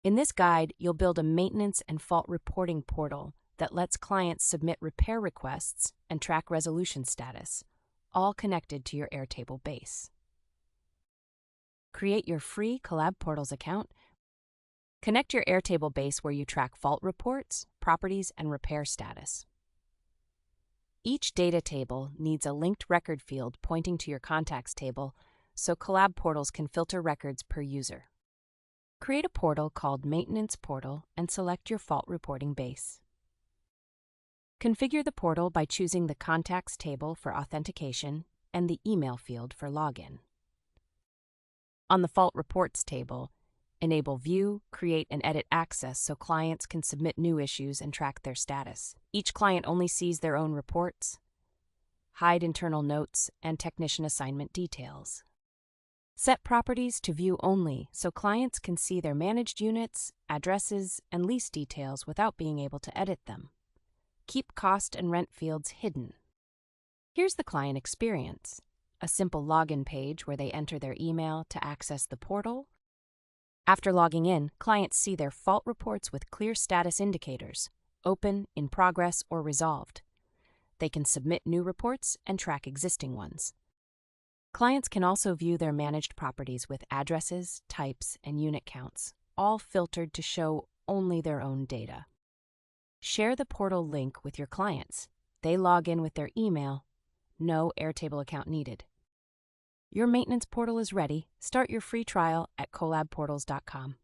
In this guide, you'll build a maintenance and fault reporting portal that lets clients submit repair requests and track resolution status, all connected to your Airtable base. Create your free CollabPortals account. Connect your Airtable base where you track fault reports, properties, and repair status. Each data table needs a linked record field pointing to your contacts table so CollabPortals can filter records per user. Create a portal called Maintenance Portal and select your fault reporting base. Configure the portal by choosing the Contacts table for authentication and the email field for login. On the Fault Reports table, enable View, Create, and Edit access so clients can submit new issues and track their status. Each client only sees their own reports. Hide internal notes and technician assignment details. Set properties to view only so clients can see their managed units, addresses, and lease details without being able to edit them. Keep cost and rent fields hidden. Here's the client experience: a simple login page where they enter their email to access the portal. After logging in, clients see their fault reports with clear status indicators: open, in progress, or resolved. They can submit new reports and track existing ones. Clients can also view their managed properties with addresses, types, and unit counts, all filtered to show only their own data. Share the portal link with your clients. They log in with their email. No Airtable account needed. Your maintenance portal is ready. Start your free trial at CollabPortals.com.